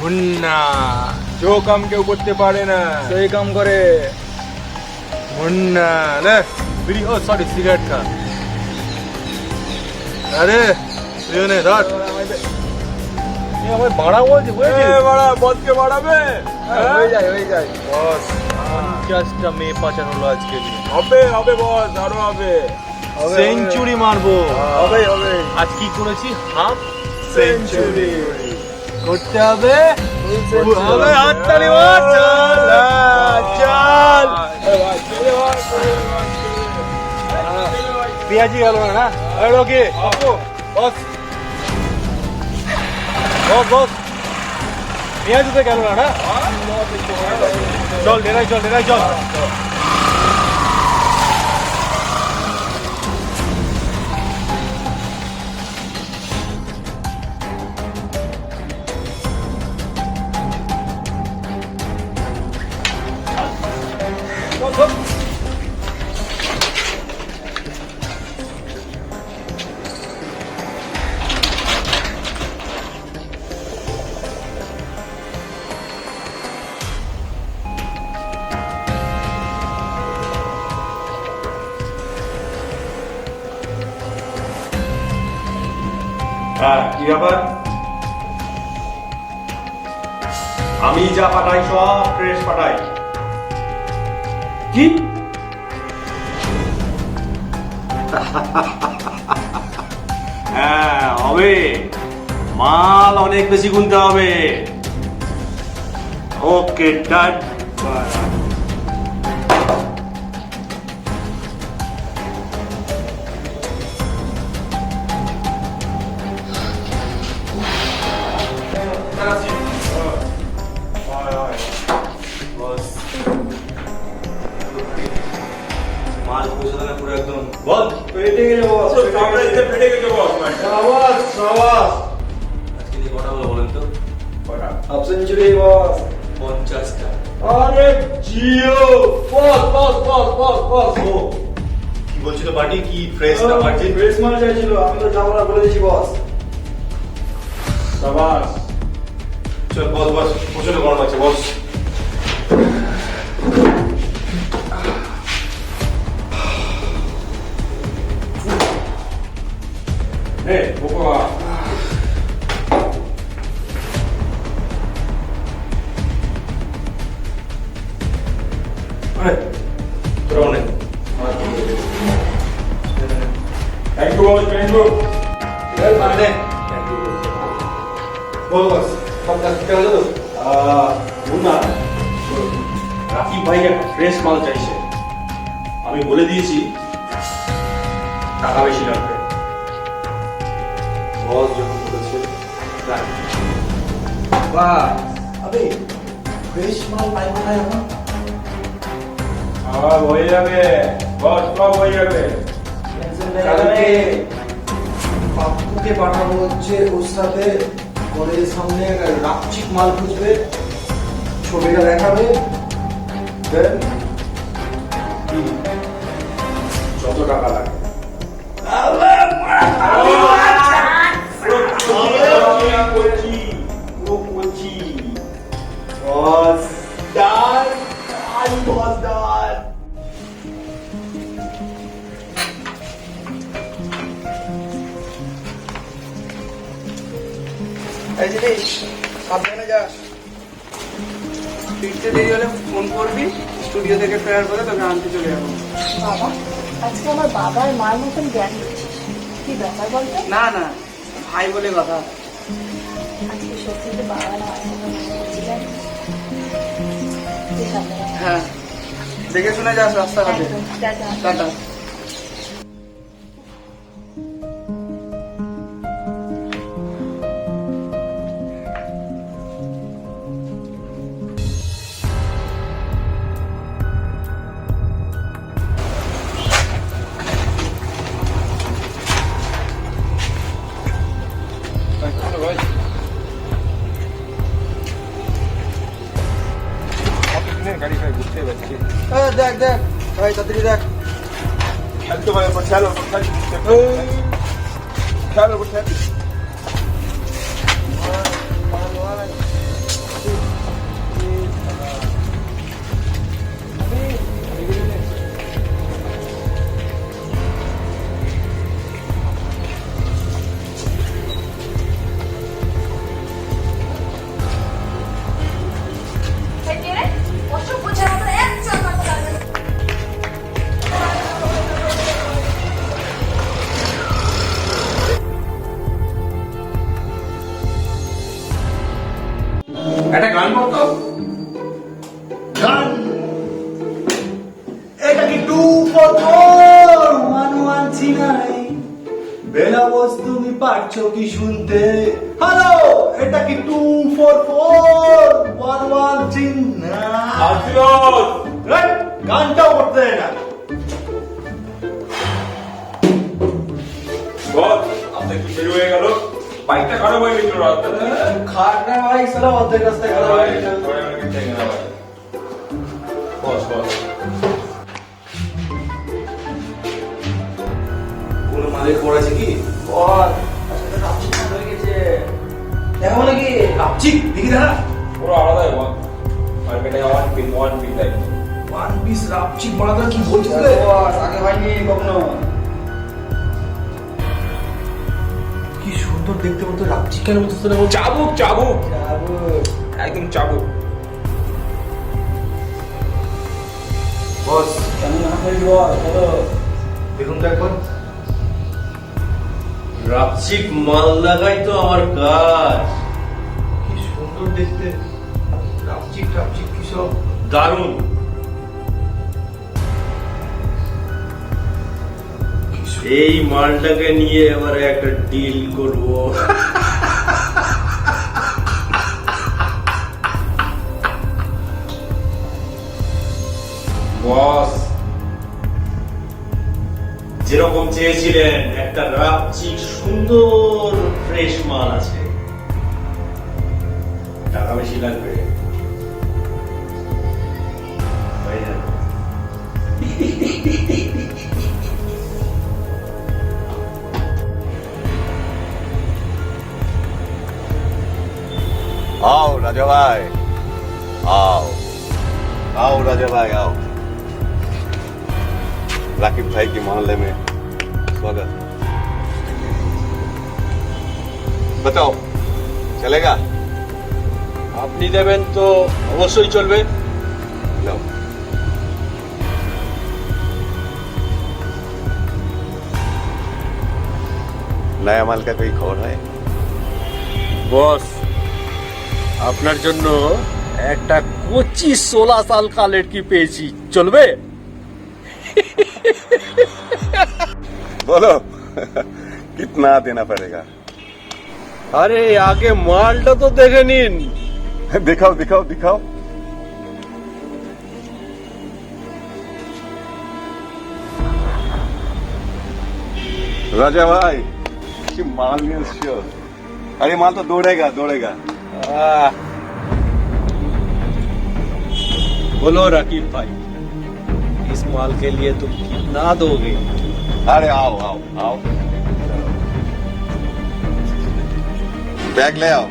মুন্না जो काम কেউ করতে পারে না সেই কাম করে। মুন্না ले बीड़ी ओ सॉरी सिगरेट खा अरे তুই ধর ये हमें बड़ा বলছি বুঝেছিস বড়া বদকে বাড়াবে হয়ে যায় বস 50টা মেয়ে পাচার হলো আজকে হবে বস আরো হবে সেঞ্চুরি মারবো হবে আজ কি করেছি হাফ সেঞ্চুরি করতে হবে হবে হাততালি মার চল পেঁয়াজি গেল না ওকে বস বস পেঁয়াজি তো গেল না চল ডেরাই চল কি ব্যাপার? আমি যা পাঠাই সব ফ্রেশ পাঠাই। কি হ্যাঁ হবে, মাল অনেক বেশি গুনতে হবে। ওকে ডান। মাল পৌঁছানো পুরো একদম বল পেটে গেছে বস, পেটে গেছে বস। শাবাশ আজকে দিয়ে কটা হলো বলেন তো? কটা? হাফ সেঞ্চুরি বস 50টা। আরে জিও বস ও কি বলছিল পার্টি? কি ফ্রেশ না পার্টি? ফ্রেশ মাল চাইছিল, আমি তো যাবো না বলে দিয়েছি বস। শাবাশ চল বস প্রচন্ড গরম আছে বস। Hey, Bokoa. Hey, throw it. Thank you, boss. Thank you. Hey, Mane. Thank you. Boss, कब तक क्या हो? মুন্না রাকিব ভাইয়ের ফ্রেশ মাল চাইছে। আমি বলে দিয়েছি টাকা বেশি লাগবে। বস যখন বলেছে বাহ আবে ফ্রেশ মাল পাই কোথায় এখন? হয়ে যাবে বস, সব হয়ে যাবে। কালকে পাপ্পুকে পাঠানো হচ্ছে, ওর সাথে কলেজের সামনে রাপচিক মাল খুঁজবে, ছবিটা দেখাবে, দেন যত টাকা লাগে বস ডান বস ডান। এই জিনিস সাবধানে যাস, ফিরতে দেরি হলে ফোন করবি, স্টুডিও থেকে ফেরার পরে তোকে আনতে চলে যাবো। বাবা আজকে আমার বাবার মার মতন জ্ঞান দিচ্ছিস, কি ব্যাপার বলতো? না না ভাই বলে কথা। আজকে সত্যিতে বাবা না আসছিলেন। হ্যাঁ দেখে শুনে যাস রাস্তাঘাটে। টাটা। দেখ দেখ ভাই তাড়াতাড়ি দেখ। গান করতো গান এটা কি 244 বেলা বস তুমি পারছো কি শুনতে হ্যালো এটা কি 244 আফিয়ত গানটাও করতে দেয় না বল আপনার কি শুরু হয়ে গেল বাইকটা খারাপ হয়ে গেছিল রাস্তাতে খাটনা ভাই সালা অর্ধেক রাস্তায় খারাপ হয়ে গেছে। বস বস কোনো মালিক পড়েছে কি বল আসলে রাপচিক হয়ে গেছে দেখা মানে কি রাপচিক দেখি দেখা পুরো আলাদাই বল মার্কেটে one pin line one piece রাপচিক বানাতে কি বলছিস রে বস আগে হয়নি কখনো কি সুন্দর দেখতে মতো রাপচিক কেন বলছিস রে বল চাবুক চাবুক একদম চাবুক বস কেমন হয়ে বল বলো দেখুন তো একবার রাপচিক মাল লাগাই তো আমার কাজ। কি সুন্দর দেখতে রাপচিক রাপচিক কি সব দারুণ। এই মালটাকে নিয়ে এবারে একটা ডিল করব। বস যেরকম চেয়েছিলেন একটা রাপচিক সুন্দর ফ্রেশ মাল আছে, টাকা বেশি লাগবে। হয়ে যাবে। आओ राजा भाई आओ आओ राजा भाई आओ राकिब भाई के मोहल्ले में स्वागत। बताओ चलेगा? আপনি দেবেন তো অবশ্যই চলবে। लो नया माल का कोई खबर है? বস আপনার জন্য একটা কোচি 16 সাল কালের কি পেয়েছি, চলবে? बोलो कितना देना पड़ेगा? আরে আগে মালটা তো দেখে নিন। दिखाओ दिखाओ दिखाओ। राजा भाई कि माल में श्योर। अरे माल तो दौड़ेगा दौड़ेगा। बोलो राकीब भाई, इस माल के लिए तुम कितना दोगे? अरे आओ आओ आओ बैग ले आओ।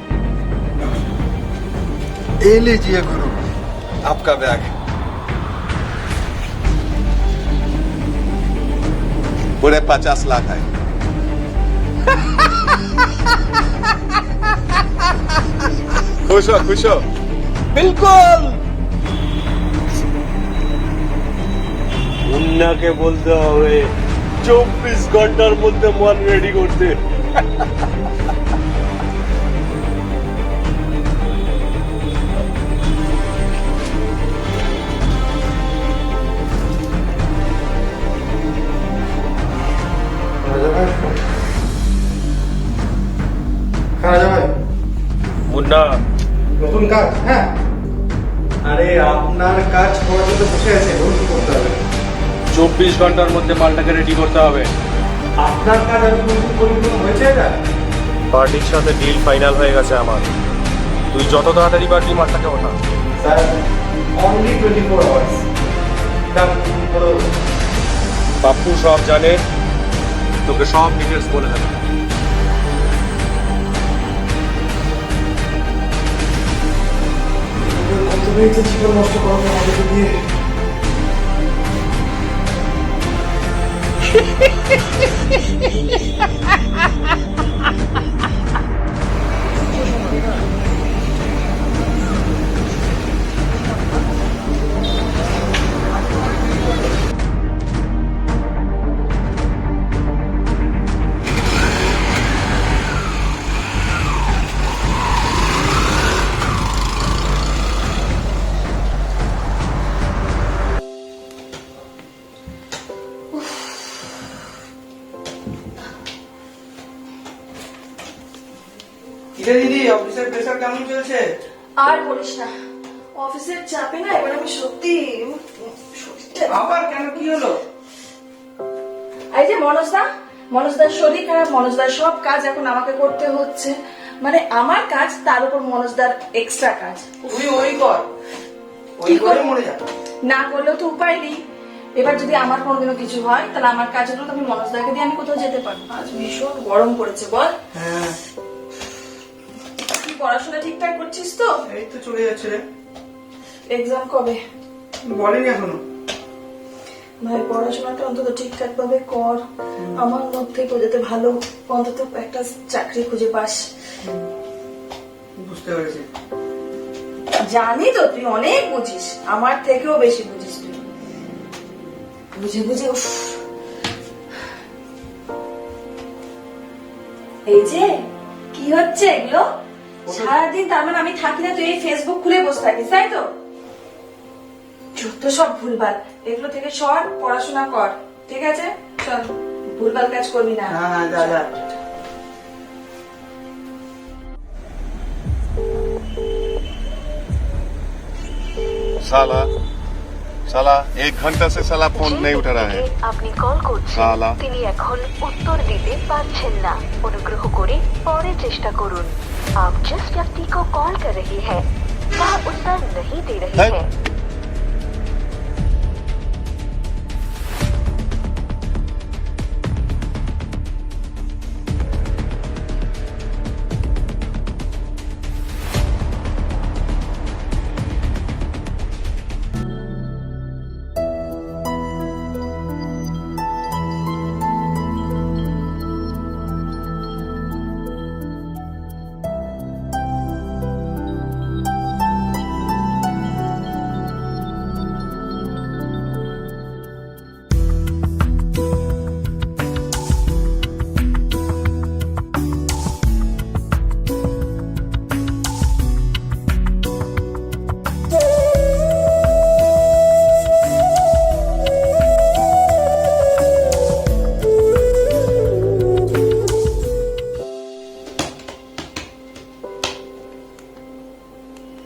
ये लीजिए गुरु आपका बैग। पूरे 50 लाख है। खुश हो खुश हो? बिल्कुल। উন্নাকে বলতে হবে 24 ঘন্টার মধ্যে মাল রেডি করতে। রাজা ভাই মুন্না, নতুন কাজ হ্যাঁ আরে আপনার কাজ করার জন্য বসে আছে বলুন কি করতে হবে 24 ঘন্টার মধ্যে মালটাকে রেডি করতে হবে। আপনার কাজ আমি পরিপূর্ণ হয়েছে এটা পার্টির সাথে ডিল ফাইনাল হয়ে গেছে আমার। তুই যত তাড়াতাড়ি পারবি মালটাকে ওঠা। স্যার অনলি 24 আওয়ার্স দাম বলো পাপ্পু সব জানে, তোকে সব ডিটেলস বলে দেবে। কত মেয়েছে জীবন নষ্ট করানো আমাদের দিয়ে কিরে দিদি, অফিসের প্রেসার কেমন চলছে? আর বলিস না, অফিসের চাপে না এবার আমি সত্যি আবার কেন, কি হলো? এই যে মনোজদার শরীর খারাপ, মনোজদার সব কাজ এখন আমাকে করতে হচ্ছে। মানে আমার কাজ, তার উপর মনোজদার এক্সট্রা কাজ। তুই ওই কর, ওই কি করে করব? মরে যা। না করলেও তো উপায় নেই। এবার যদি আমার কোনোদিনও কিছু হয়, তাহলে আমার কাজ হলো তো আমি মনোজদাকে দিয়ে আমি কোথাও যেতে পারবো। আজ ভীষণ গরম পড়েছে, বল। হ্যাঁ, তুই পড়াশোনা ঠিকঠাক করছিস তো? এই তো চলে যাচ্ছে রে। এক্সাম কবে? বলেনি এখনো। ভাই পড়াশোনাটা অন্তত ঠিকঠাক ভাবে কর। আমার মধ্যে যাতে ভালো অন্তত একটা চাকরি খুঁজে পাস। বুঝতে পেরেছি। জানি তো তুই অনেক বুঝিস, আমার থেকেও বেশি বুঝিস তুই। বুঝে বুঝে উফ। এই যে কি হচ্ছে এগুলো? সারাদিন তার মানে আমি থাকি না, তুই এই ফেসবুক খুলে বসে থাকিস, তাই তো? যত সব ভুলভাল, এগুলো থেকে সর, পড়াশোনা কর, ঠিক আছে? চল, ভুলভাল কাজ করবি না। হ্যাঁ যা যা। साला साला 1 ঘন্টা से साला फोन नहीं उठा रहा है আপনি কল করছেন শালা। তিনি এখন উত্তর দিতে পারছেন না। অনুগ্রহ করে পরে চেষ্টা করুন। आप जिस व्यक्ति को कॉल कर रही है वह उत्तर नहीं दे रही है। है।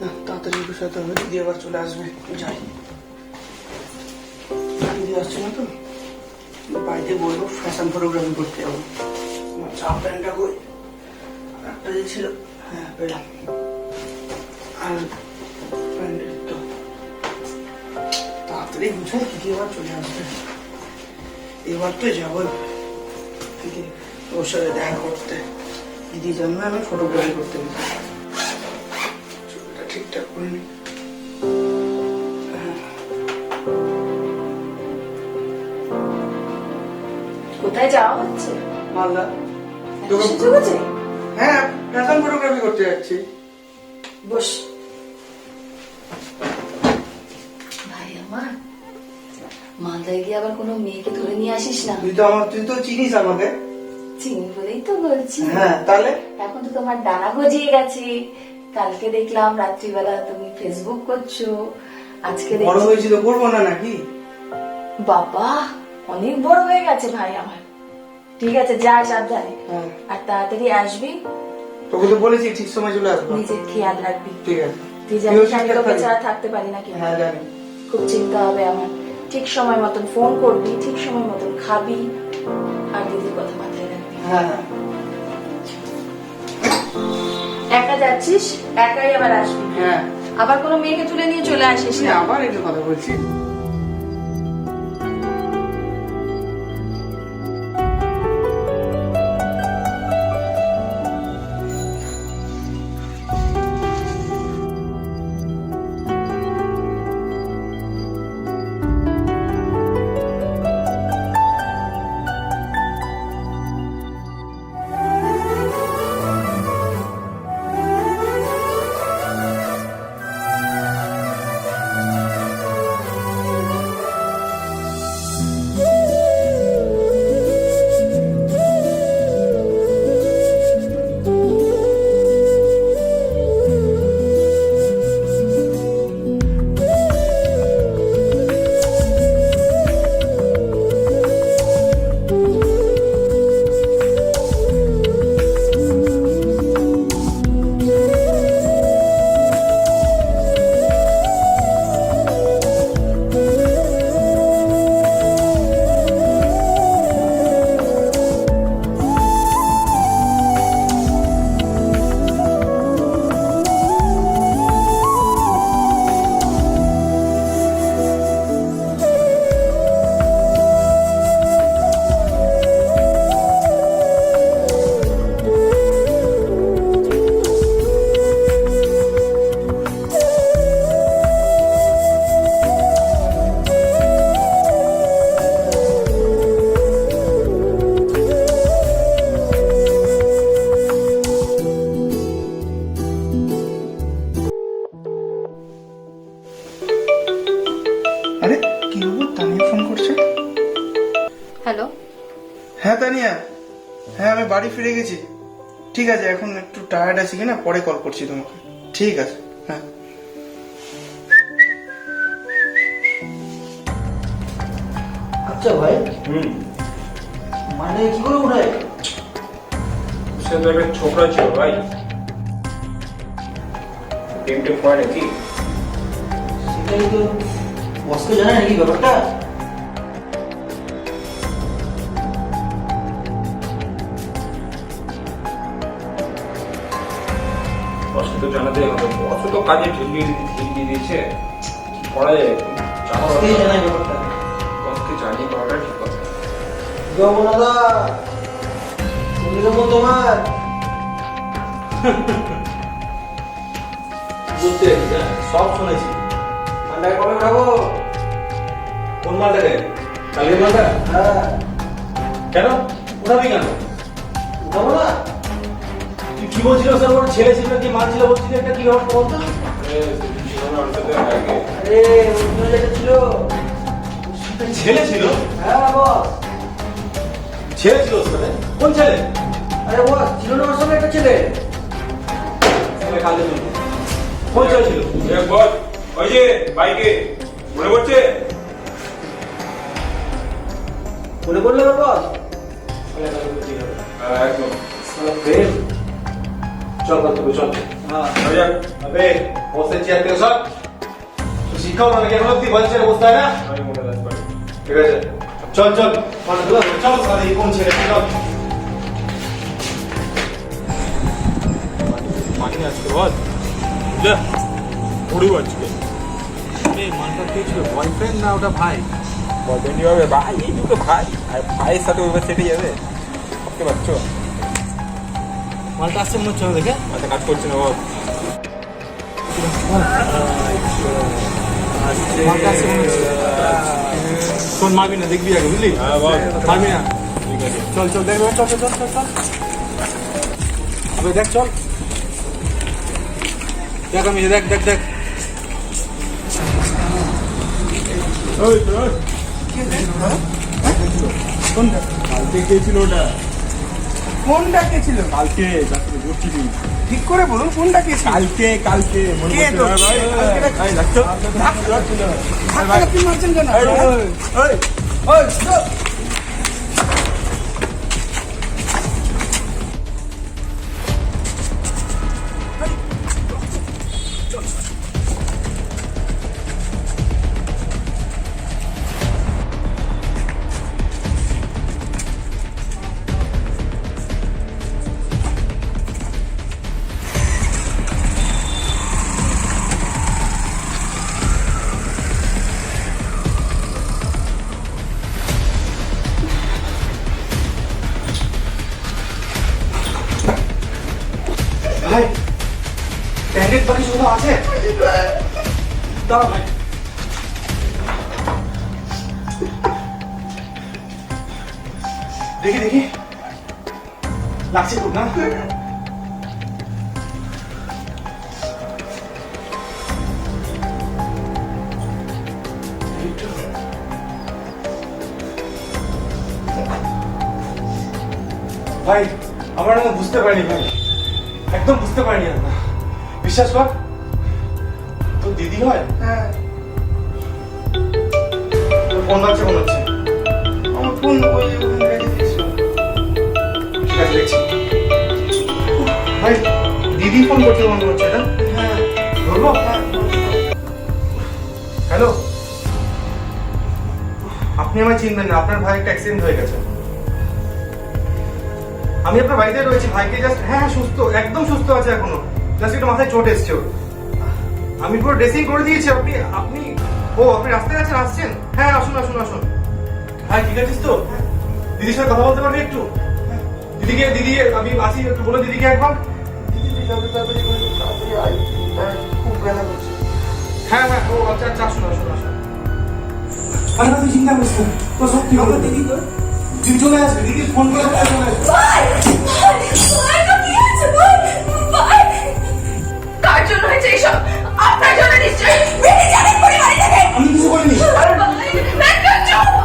না, তাড়াতাড়ি বসাতে হবে, দিদি আবার চলে আসবে। যাই, দিদি আসছে না তো, বাড়িতে বলবো ফ্যাশন ফটোগ্রাফি করতে যাবো। আমার চা প্যান্টটা কই, আর একটা যে ছিল, হ্যাঁ পেলাম। আর প্যান্টের তো তাড়াতাড়ি গুছাই, দিদি আবার চলে আসবে। এবার তো যাবোই দিদি ওর সাথে দেখা করতে। দিদি জানবে আমি ফটোগ্রাফি করতে গেছি। চুলটা ঠিকঠাক করে নি। কোথায় যাওয়া হচ্ছে? মালদা। এত সুযোগ আছে? হ্যাঁ, ফ্যাশন ফটোগ্রাফি করতে যাচ্ছি। বস। ভাই আমার, মালদায় গিয়ে আবার কোনো মেয়েকে ধরে নিয়ে আসিস না। তুই তো চিনিস আমাকে। চিনি বলেই তো বলছি। হ্যাঁ, তাহলে এখন তো তোমার ডানা গজিয়ে গেছে। কালকে দেখলাম রাত্রিবেলা তুমি ফেসবুক করছো, আজকে বড় দেখছি হয়েছিল, করবো না নাকি? বাবা অনেক বড় হয়ে গেছে ভাই আমার। ঠিক আছে, যা সাবধানে, হ্যাঁ, আর তাড়াতাড়ি আসবি। তোকে তো বলেছি ঠিক সময় চলে আসবো। নিজের খেয়াল রাখবি। ঠিক আছে। তুই জানিস তুইও আমি ঠিকঠাক তোকে থাকিস। ছাড়া থাকতে পারি না কিন্তু। হ্যাঁ জানি। খুব চিন্তা হবে আমার। ঠিক সময় মতন ফোন করবি, ঠিক সময় মতন খাবি, আর দিদির কথা মাথায় রাখবি। হ্যাঁ হ্যাঁ। একা যাচ্ছিস, একাই আবার আসবি। হ্যাঁ, আবার কোনো মেয়েকে তুলে নিয়ে চলে আসিস তুই না। আবার একটু কথা বলছি। বাড়ি ফিরে গেছি। ঠিক আছে, এখন একটু টায়ার্ড আছি কিনা, পরে কল করছি তোমাকে। ঠিক আছে, হ্যাঁ। আচ্ছা ভাই, মানে কি করে উঠায়? সে তো একটা ছোকরা ছিল ভাই, টেম টেম করে নাকি? সেটাই তো বসকে জানে নাকি ব্যাপারটা? বসকে তো জানাতে হবে, বস তো কাজে ঢিল দিয়ে দিয়েছে, কি করা যায়? বসকেই জানাই ব্যাপারটা। বসকে জানিয়ে করাটা ঠিক কথা। যমুনাদা, তুমি কেমন তোমার? বুঝতে পেরেছি, হ্যাঁ, সব শুনেছি। মালটাকে কবে উঠাবো? কোন মালটাকে? কালকের মালটা? হ্যাঁ, কেন উঠাবি কেন? উঠাবো না? তুই কি বলছিল স্যার? ওর ছেলে ছিল কি মাল ছিল বলছিলি, একটা কি ব্যাপার বলতো? আরে অন্য যেটা ছিল। ছেলে ছিল? হ্যাঁ বস। ছেলে ছিল ওর সাথে? কোন ছেলে? আরে বস, ছিল না ওর সঙ্গে একটা ছেলে? ছেলে কালকে তুলবো। কোন ছেলে ছিল? বস ওই যে বাইকে মনে পড়ছে? মনে পড়লো না বস? একদম। সালা প্রেম। চল কত চল। হ্যাঁ। আবে বসের চেয়ার থেকে সব শিক্ষাও না কেন তুই বলছে বসতে হয় না? আমি মনে রাখতে পারি। ঠিক আছে, চল চল চল সালা এই কোন ছেলে? চল। মানি আজকে বল যা পড়িব আজকে। এই মালটা কে ছিল? বয়ফ্রেন্ড না ওটা ভাই? বলবেনই হবে ভাই, এই দুটো ভাই, আর ভাইয়ের সাথে ওইভাবে সেটে যাবে, বুঝতে পারছো? মালটা আসছে মনে হচ্ছে দেখে। মাথা কাজ করছে না বল। মালটা আসছে মনে হচ্ছে। শোন, মারবি না, দেখবি আগে, বুঝলি? হ্যাঁ বল। মারবি না। ঠিক আছে। চল চল দেখবে, চল চল চল চল চল। আবে দেখ, চল দেখ, আমি দেখ দেখ দেখ। কোনটা? কালকে কে ছিল ওটা? কোনটা কে ছিল? কালকে যাকে বলছিলি, ঠিক করে বলুন, কোনটা কে ছিল? কালকে মনে কে তো? পড়ছে না ভাই? কালকে এই লাগছো? ধাক্কা কি মারছেন কেন? ওই ওই, stop! ভাই ব্যান্ডেড বাকি শুধু আছে? দাঁড়া ভাই। দেখি দেখি, লাগছে খুব না? ভাই আমরা না বুঝতে পারিনি ভাই, একদম বুঝতে পারিনি আমরা। বিশ্বাস কর, তোর দিদি হয়? হ্যাঁ, তোর ফোন লাগছে মনে হচ্ছে। আমার ফোন ওই ওখানে রেখে দিয়েছিলাম। ঠিক আছে দেখছি। ভাই দিদি ফোন করছে মনে হচ্ছে, এটা হ্যাঁ, ধরবো? হ্যাঁ, হ্যালো, আপনি আমায় চিনবেন না, আপনার ভাই একটা অ্যাক্সিডেন্ট হয়ে গেছে। আমি আপনার বাড়িতে রয়েছি, ভাইকে জাস্ট, হ্যাঁ সুস্থ, একদম সুস্থ আছে এখনো, জাস্ট একটু মাথায় চোট এসছে ওর। আমি পুরো ড্রেসিং করে দিয়েছি। আপনি আপনি ও আপনি রাস্তায় আছেন, আসছেন? হ্যাঁ আসুন আসুন আসুন। ভাই ঠিক আছিস তো? দিদির সাথে কথা বলতে পারবি একটু? দিদিকে, দিদি আমি আছি, একটু বলে দিদিকে একবার। দিদি তাড়াতাড়ি করে, তাড়াতাড়ি আয়। হ্যাঁ, খুব ব্যথা করছে। হ্যাঁ হ্যাঁ, ও আচ্ছা আচ্ছা, আসুন আসুন আসুন। আরে তুই চিন্তা করিস না, তো সব ঠিক হবে। দিদি তো দিদি চলে আসবে, দিদি ফোন করে চলে আসবে। কার জন্য হয়েছে এইসব? আপনার জন্য নিশ্চয়ই। বেরিয়ে যাবেন পরিবারে থেকে। আমি কিছু করিনি।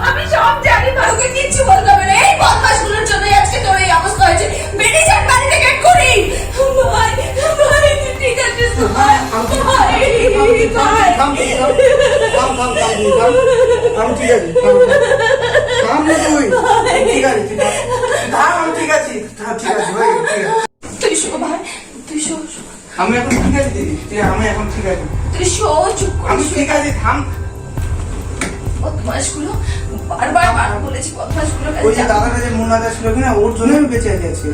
আমি সব জানি, কাউকে কিচ্ছু বলতে হবে না। এই বদমাশগুলোর জন্যই আজকে তোর এই অবস্থা হয়েছে। ঠিক আছে থাম না তুই ঠিক আছে থাম আমি ঠিক আছি ঠিক আছে ভাই ঠিক আছে তুই শো ভাই, তুই শো। আমি এখন ঠিক আছি দিদি আমি এখন ঠিক আছি তুই শো, চুপ করে আমি ঠিক আছি থাম বদমাশগুলো বারবার বলেছি বদমাশগুলো ওই যে দাদার কাছে মুন্নাদা ছিল কিনা ওর জন্য আমি বেঁচে আছি আজকে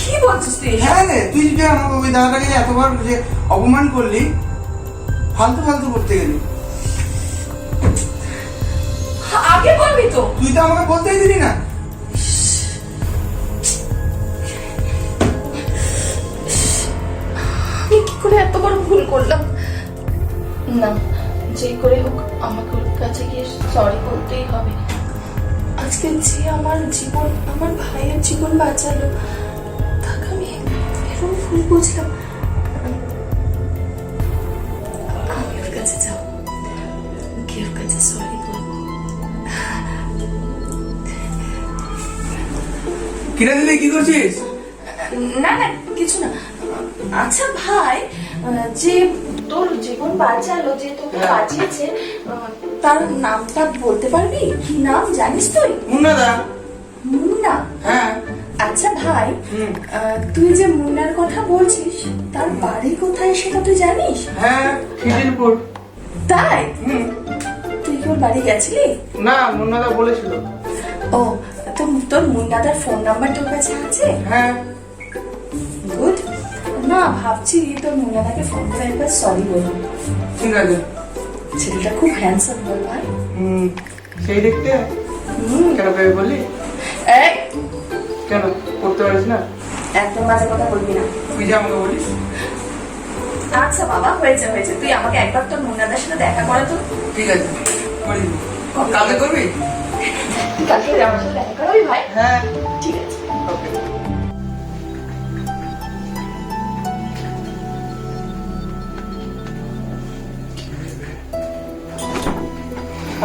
কি বলছিস তুই এসব? হ্যাঁ রে তুই যে আমাকে ওই দাদাটাকে যে এতবার যে অপমান করলি ফালতু ফালতু করতে গেলি আগে বলবি তো। তুই তো আমাকে বলতেই দিলি না আমি কি করে এত বড় ভুল করলাম? না, যে করে হোক আমাকে ওর কাছে গিয়ে সরি বলতেই হবে। আজকে যে আমার জীবন, আমার ভাইয়ের জীবন বাঁচালো, তাকে আমি এরকম ভুল বুঝলাম। আমি ওর কাছে যাবো, গিয়ে ওর কাছে সরি বলবো। কিরা দিদি কি করছিস না না কিছু না। আচ্ছা ভাই, যে তোর জীবন বাঁচালো, যে তোকে বাঁচিয়েছে, তার নামটা বলতে পারবি? কি নাম জানিস তুই? মুন্নাদা মুন্না? হ্যাঁ আচ্ছা ভাই, তুই যে মুন্নার কথা বলছিস, তার বাড়ি কোথায় সেটা তুই জানিস? হ্যাঁ খিদিরপুর তাই? তুই কি ওর বাড়ি গেছিলি? না মুন্নাদা বলেছিল ও, তো তোর মুন্নাদার ফোন নাম্বার তোর কাছে আছে? হ্যাঁ গুড। না, ভাবছি তোর মুন্নাদাকে ফোন করে একবার সরি বলবো। ঠিক আছে ছেলেটা খুব হ্যান্ডসাম বল ভাই। সেই দেখতে কেন ভেবে বললি এই, কেন করতে পারিস না একদম বাজে কথা বলবি না। তুই যে আমাকে বলিস আচ্ছা বাবা, হয়েছে হয়েছে, তুই আমাকে একবার তোর মুন্নাদার সাথে দেখা করে তো। ঠিক আছে করি কালকে করবি কালকে আমার সাথে দেখা করবি ভাই? হ্যাঁ ঠিক আছে। ওকে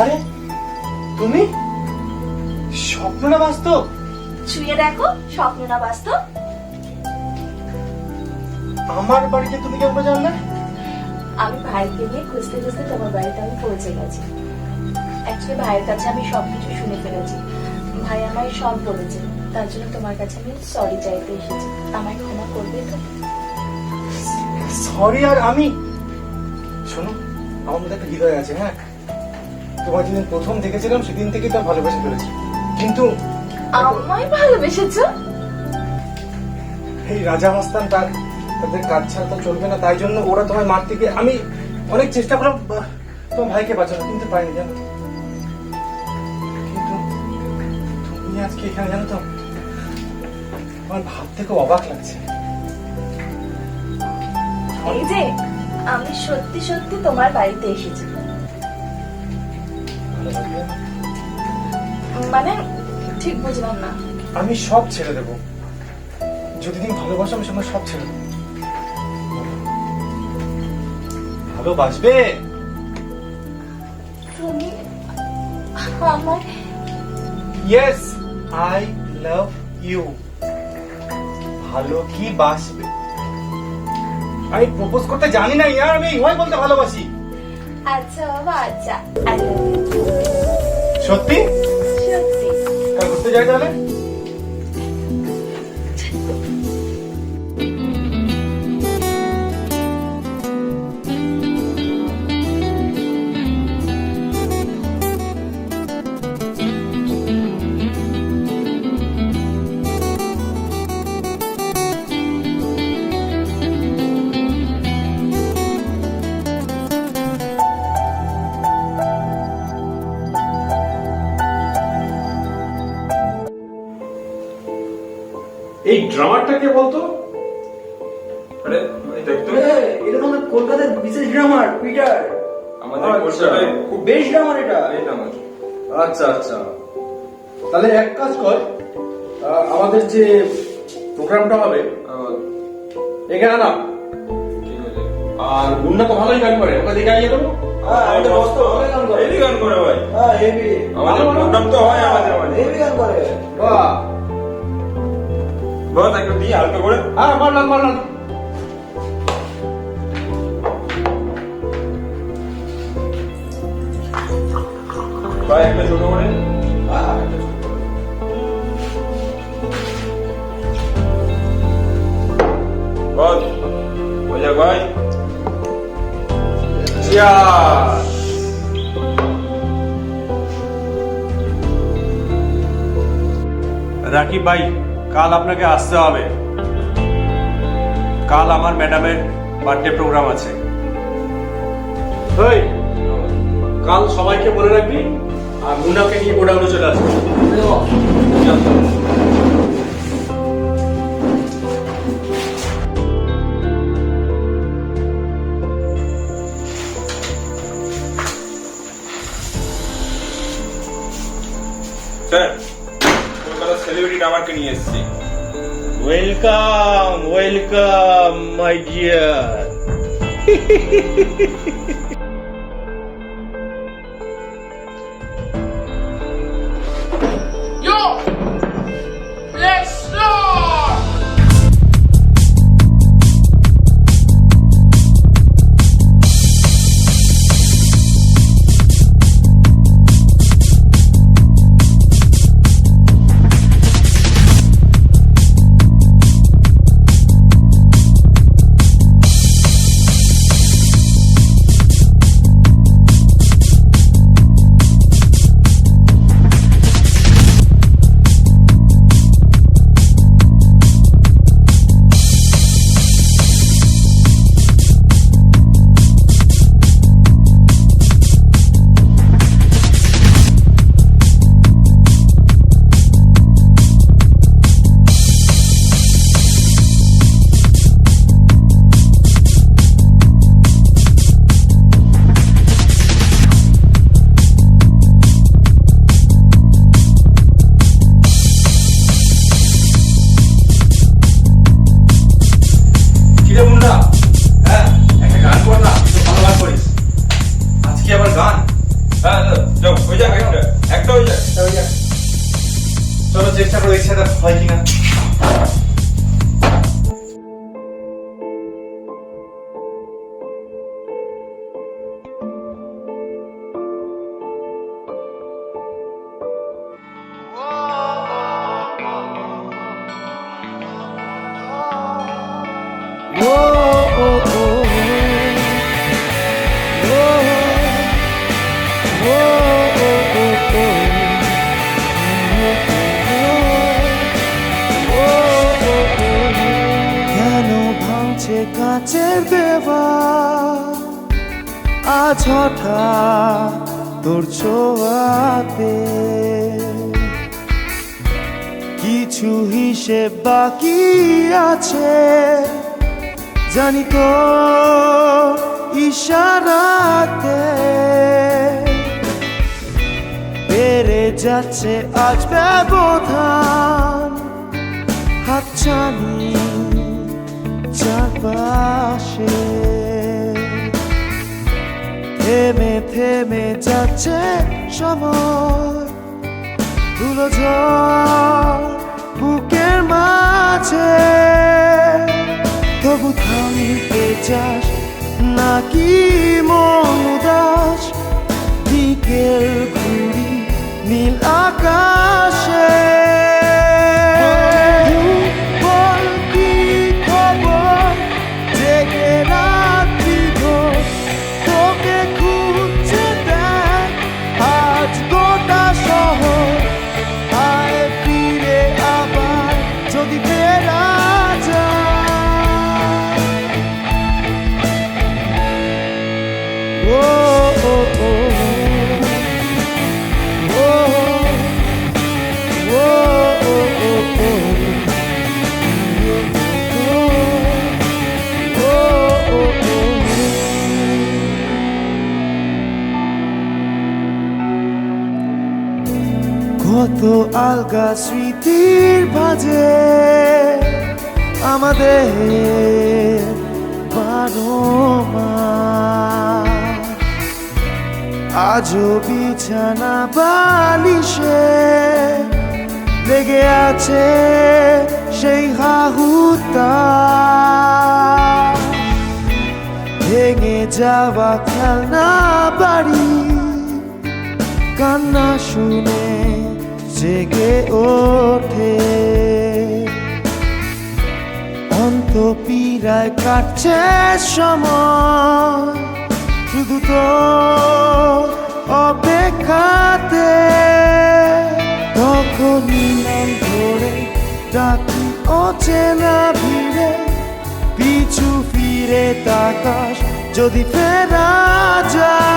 আরে তুমি স্বপ্ন না বাস্তব? শুয়ে দেখো, স্বপ্ন না বাস্তব। আমার বাড়িতে তুমি কেমন জানলে? আমি ভাইকে নিয়ে খুঁজতে খুঁজতে তোমার বাড়িতে আমি পৌঁছে গেছি। অ্যাকচুয়ালি ভাইয়ের কাছে আমি সবকিছু শুনে ফেলেছি। ভাই আমায় সব বলেছে, তার জন্য তোমার কাছে আমি সরি চাইতে এসেছি। আমায় ক্ষমা করবে তো? সরি। আর আমি শোনো, আমার মধ্যে একটা হৃদয় আছে। হ্যাঁ, তোমার যেদিন প্রথম দেখেছিলাম সেদিন থেকে তো ভালোবেসে ফেলেছি, কিন্তু আমায় ভালোবেসেছো? এই রাজা মাস্তান তাদের কাজ ছাড়া তো চলবে না, তাই জন্য ওরা তোমায় মারতে গিয়ে আমি অনেক চেষ্টা করলাম তোমার ভাইকে বাঁচানো, কিন্তু পাইনি জানো। কিন্তু তুমি আজকে এখানে জানো তো, আমার ভাবতে খুব অবাক লাগছে। এই যে আমি সত্যি সত্যি তোমার বাড়িতে এসেছি। ভালো লাগবে? মানে ঠিক বুঝলাম না। আমি সব ছেড়ে দেবো, যদি তুমি ভালোবাসো আমি সঙ্গে সব ছেড়ে দেবো। ভালোবাসবে? তুমি আমায়? Yes, I love you. ভালো কি বাসবে? আমি প্রপোজ করতে জানি না ইয়ার, আমি এইভাবে বলতে ভালোবাসি। আচ্ছা বাবা, আচ্ছা, আই লাভ ইউ। সত্যি? সত্যি। কাল ঘুরতে যাই তাহলে? এই ড্রামারটা কে বলতো? আরে দেখতো এটা তো আমাদের কলকাতার বিশেষ ড্রামার পিটার। আমাদের কলকাতায় খুব বেশ ড্রামার এটা। এই নামাজ। আচ্ছা আচ্ছা, তাহলে এক কাজ কর, আমাদের যে প্রোগ্রামটা হবে এখানে না, আর মুন্না তো ভালোই গান করে, ওকে দেখে আইয়ে দেবো। হ্যাঁ আমাদের বস তো ভালো গান করে। হেভি গান করে ভাই, হ্যাঁ হেভি। আমাদের প্রোগ্রাম তো হয় আমাদের মাঝে। হেভি গান করে। বাহ, বল একটু দিয়ে হালকা করে। হ্যাঁ মারলাম মারলাম। ভাই একটা ছোট করে একটা ছোট করে। বল বোঝা ভাই চিয়ার রাকিব ভাই কাল আপনাকে আসতে হবে কাল আমার ম্যাডামের বার্থডে প্রোগ্রাম আছে হেই কাল সবাইকে বলে রাখবি আর মুনাকে নিয়ে গোডাউনে চলে আসবে স্যার কলকাতার সেলিব্রিটি আমাকে নিয়ে এসেছি ওয়েলকাম ওয়েলকাম মাই ডিয়ার চলো চেষ্টা করে দেখছি এটা হয় কিনা কাচের দেওয়াল আজ হঠাৎ তোর ছোঁয়াতে কিছু হিসেব বাকি আছে জানি তো ইশারাতে বেড়ে যাচ্ছে আজ ব্যবধান হাতছানি চারপাশে থেমে থেমে যাচ্ছে সময় ধুলো ঝড় বুকের মাঝে তবু থামতে চাস নাকি মন উদাস বিকেল ঘুরি নীল আকাশে কত আলগা স্মৃতির ভাজে আমাদের 12 মাস আজও বিছানা বালিশে লেগে আছে সেই হাহুতা ভেঙে যাওয়া খেলনা বাড়ি কান্না শুনে জেগে ওঠে, অন্তঃপীড়ায় কাটছে সময় শুধু তো অপেক্ষাতে। তখনই নাম ধরে ডাকি অচেনা ভিড়ে, পিছু ফিরে তাকাস যদি ফেরা যায়।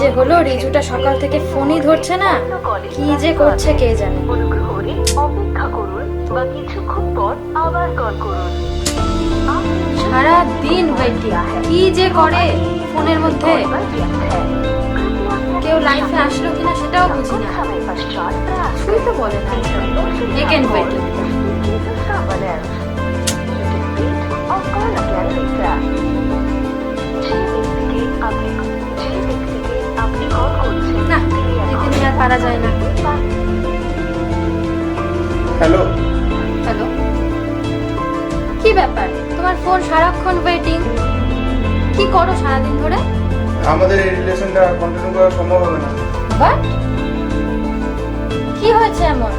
যে হলো রিজুটা সকাল থেকে ফোনই ধরছে না, কি যে করছে কে জানে। অনুগ্রহ করে অপেক্ষা করুন বা কিছুক্ষণ পর আবার কল করুন। সারা দিন ওয়েটিং, কি যে করে ফোনের মধ্যে। কেউ লাইফে আসলো কিনা সেটাও বুঝি না, কিছুই তো বলে না। Again waiting. না, এতে নিয়ে আর পারা যায় না। হ্যালো, হ্যালো, কি ব্যাপার তোমার ফোন সারাক্ষণ ওয়েটিং? কি করো সারাদিন ধরে? আমাদের এই রিলেশনটা কন্টিনিউ করা সম্ভব হবে না। বাট কি হয়েছে এমন?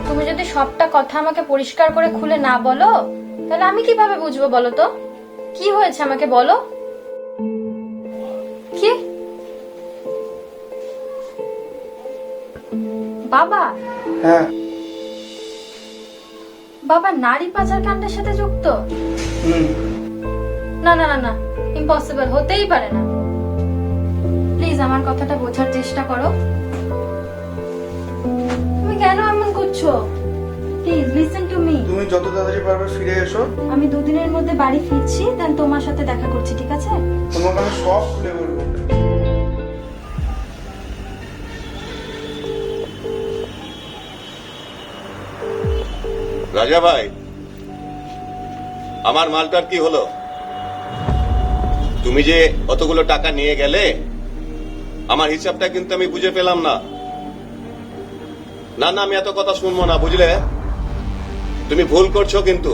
তুমি যদি সবটা কথা আমাকে পরিষ্কার করে খুলে না বলো, তাহলে আমি কিভাবে বুঝবো বলো তো? কি হয়েছে আমাকে বলো। কি বাবা? হ্যাঁ। বাবা নারী পাচার কাণ্ডের সাথে যুক্ত? না না না না, ইম্পসিবল, হতেই পারে না। প্লিজ আমার কথাটা বোঝার চেষ্টা করো। তুমি কেন এমন করছো? Please listen to me. তুমি যত তাড়াতাড়ি পারবে ফিরে এসো। আমি 2 দিনের মধ্যে বাড়ি ফিরছি, দেন তোমার সাথে দেখা করছি, ঠিক আছে? তোমাকে আমি সব খুলে বলবো। রাজা ভাই, আমার মালটার কি হলো? তুমি যে অতগুলো টাকা নিয়ে গেলে, আমার হিসাবটা কিন্তু আমি বুঝে পেলাম না। না না, আমি এত কথা শুনবো না, বুঝলে? তুমি ভুল করছো, কিন্তু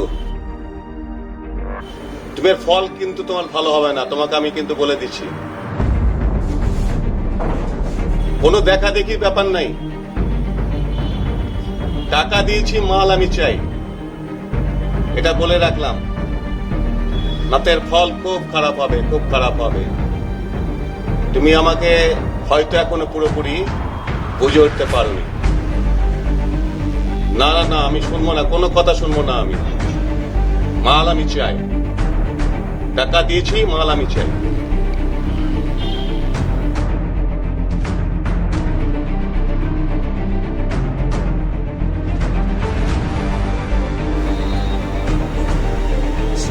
তোমার ফল কিন্তু তোমার ভালো হবে না, তোমাকে আমি কিন্তু বলে দিচ্ছি। কোনো দেখা দেখি ব্যাপার নাই, টাকা দিয়েছি, মাল আমি চাই, এটা বলে রাখলাম। নাতের ফল খুব খারাপ হবে, খুব খারাপ হবে। তুমি আমাকে হয়তো এখনো পুরোপুরি বুঝে উঠতে পারোনি। না না না, আমি শুনবো না, কোনো কথা শুনবো না। আমি মাল আমি চাই, টাকা দিয়েছি, মাল আমি চাই।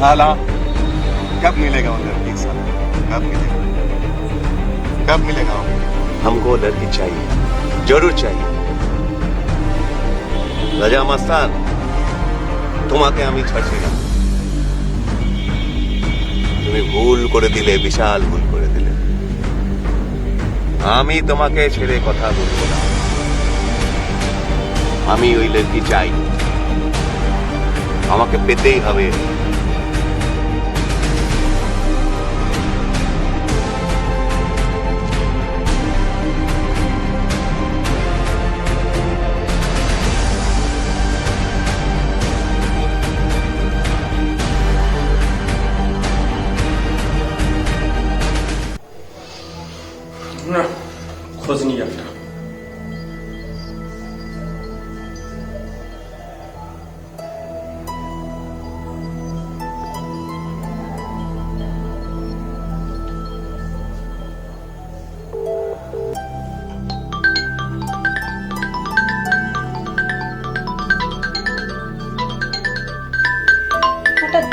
साला कब मिलेगा वो लड़की? साला कब मिलेगा, कब मिलेगा? हमको लड़की चाहिए, जरूर चाहिए। রাজা মাস্তান, তোমাকে আমি ছাড়ছি না। তুমি ভুল করে দিলে, বিশাল ভুল করে দিলে। আমি তোমাকে ছেড়ে কথা বলবো না। আমি ওই লড়কি চাই, আমাকে পেতেই হবে। না, খোঁজ নিই একটা।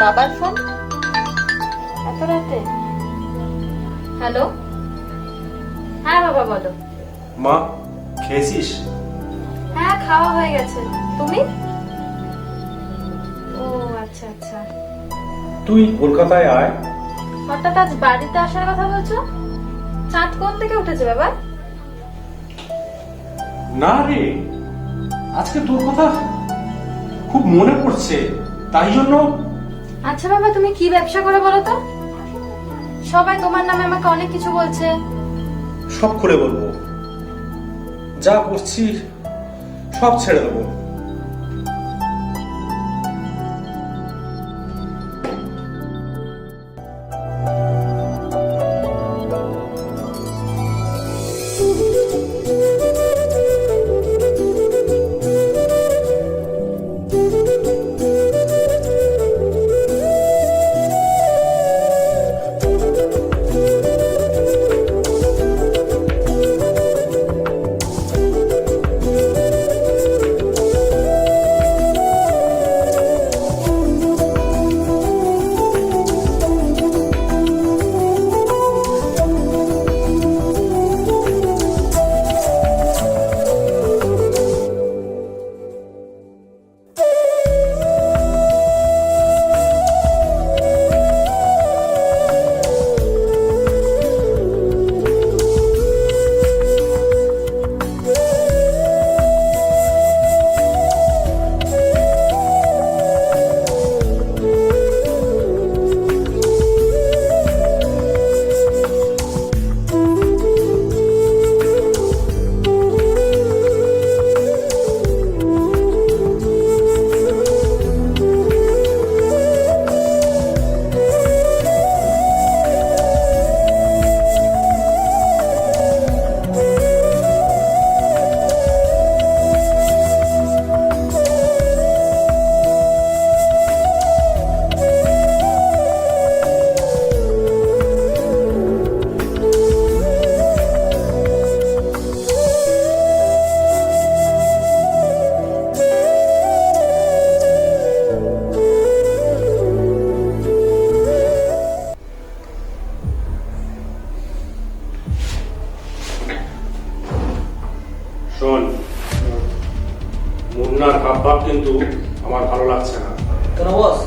বাবার ফোন এত রাতে? হ্যালো, হ্যাঁ বাবা বলো। মা খেয়েছিস? হ্যাঁ খাওয়া হয়ে গেছে, তুমি? ও আচ্ছা আচ্ছা। তুই কলকাতায় আয়। হঠাৎ আজ বাড়িতে আসার কথা বলছো? চাঁদ কোন থেকে উঠেছে বাবা? না রে, আজকে তোর কথা খুব মনে পড়ছে, তাই জন্য। আচ্ছা বাবা, তুমি কি ব্যবসা করো বলো তো? সবাই তোমার নামে আমাকে অনেক কিছু বলছে। সব খুলে বলবো, যা করছি সব ছেড়ে দেবো। শোন, মুন্নার ভাব কিন্তু আমার ভালো লাগছে না। কেন বস?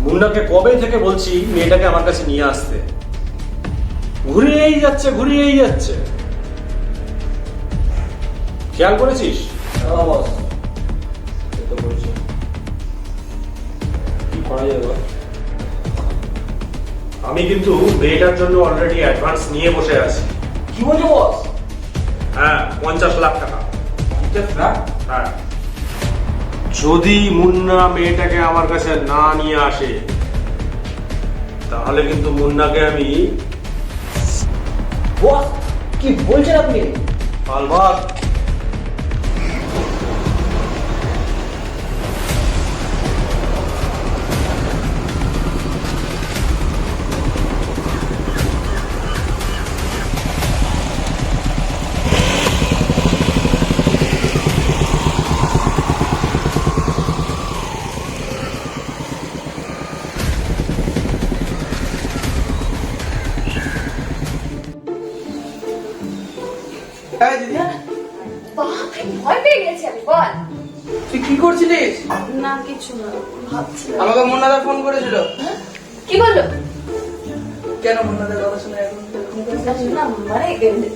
মুন্নাকে কবে থেকে বলছি মেয়েটাকে আমার কাছে নিয়ে আসতে, ঘুরিয়েই যাচ্ছে। খেয়াল করেছিস? হ্যাঁ বস, এই তো বলছি। কি করা যাবে বল? আমি কিন্তু মেয়েটার জন্য অলরেডি অ্যাডভান্স নিয়ে বসে আছি। কি বলছো বস? হ্যাঁ, 50 লাখ টাকা। 50 লাখ? হ্যাঁ, যদি মুন্না মেয়েটাকে আমার কাছে না নিয়ে আসে তাহলে কিন্তু মুন্নাকে আমি বস কি বলছেন আপনি? আলবাত হ্যাঁ দিদি, বাপরে ভয় পেয়ে গেছি আমি, বল। তুই কি করছিলিস? না কিছু না, ভাবছিলাম। আমাকে মুন্নাদা ফোন করেছিল। কি বললো? কেন মুন্নাদার কথা শুনে এখন এরকম করছিস? না মানে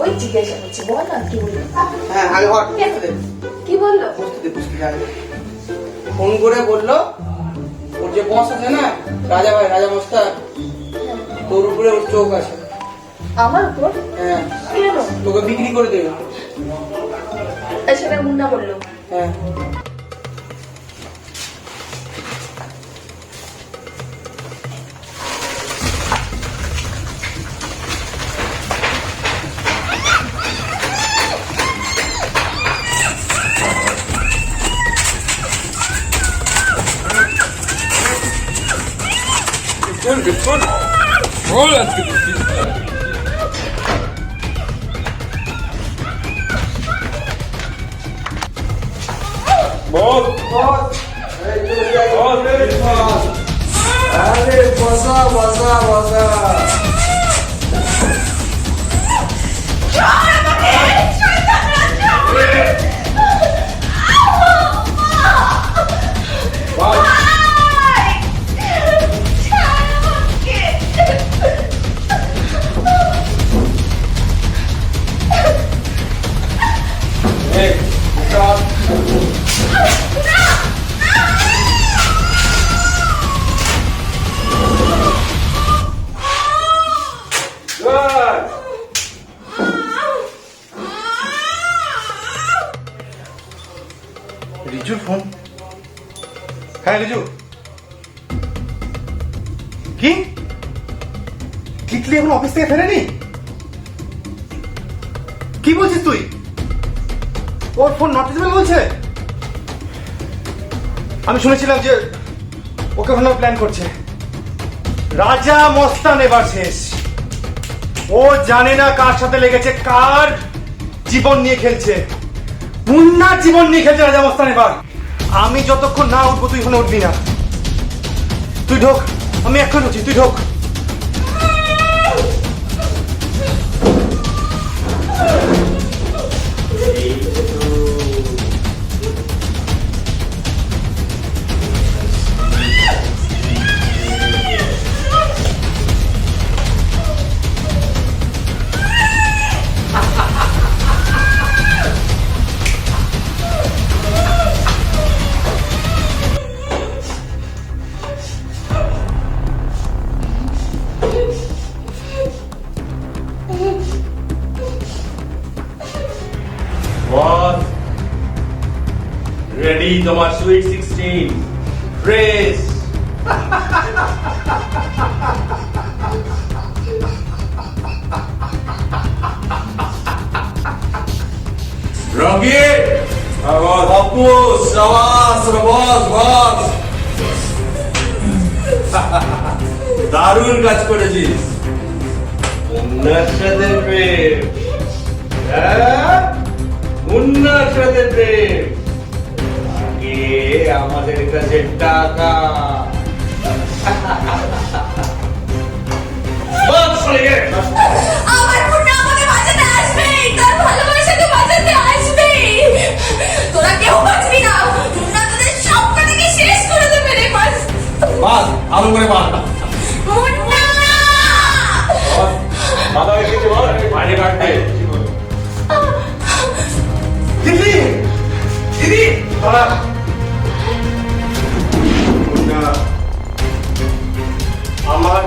ওই জিজ্ঞাসা করছি, বল না কি বললো। হ্যাঁ আগে হট কি বললো? বুঝতে আগে ফোন করে বললো ওর যে বস আছে না, রাজা ভাই, রাজা মস্তান, তোর উপরে ওর চোখ আছে। আমার উপর? হ্যাঁ, কেন? তোকে বিক্রি করে দেবে। সেটা মুন্না বললো? হ্যাঁ। বল বস, এই তো হ্যাঁ রিজু, কি তিতলি এখন অফিস থেকে ফেরেনি? কি বলছিস তুই? ওর ফোন নট রিচেবল বলছে? আমি শুনেছিলাম যে ওকে ওখানে প্ল্যান করছে। রাজা মস্তান এবার শেষ। ও জানে না কার সাথে লেগেছে, কার জীবন নিয়ে খেলছে। মুন্নার জীবন নিয়ে খেলছে রাজা মস্তান এবার। আমি যতক্ষণ না উঠবো তুই ওখানে উঠবি না। তুই ঢোক, আমি এখন উঠছি, তুই ঢোক। বস রেডি তোমার সুইট 16 ফ্রেশ। রঙিন অপু সাবাস বস বস, দারুণ কাজ করেছিস। মুন্নার সাথে প্রেম, হ্যাঁ মুন্নার সাথে প্রেম, আগে আমাদের কাছে টাকা। বস চলে গে। আমার মুন্না আমাকে বাঁচাতে আসবে, তার ভালোবাসাকে বাঁচাতে আসবে। তোরা কেউ বাঁচবি না, মুন্না তোদের সবকটাকে শেষ করে দেবে রে। বাস বাস আলো করে বাস। মুন্না দাদা এসেছে, বল বাইরে কাটতে। দিদি, দিদি, দাঁড়া। মুন্না, আমার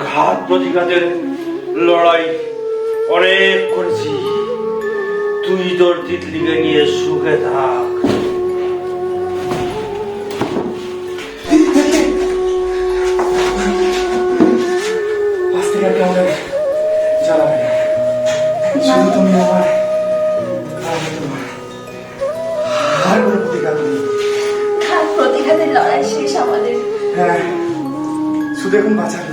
ঘাত প্রতিঘাতের লড়াই অনেক করেছি, তুই তোর তিতলিকে নিয়ে সুখে থাক। আজ থেকে আর কেমন জ্বালাবে না। শুধু তুমি আমার, আমি তোমার। আর কোনো প্রতিঘাত নেই। প্রতিঘাতের লড়াই শেষ আমাদের। হ্যাঁ, শুধু এখন বাঁচার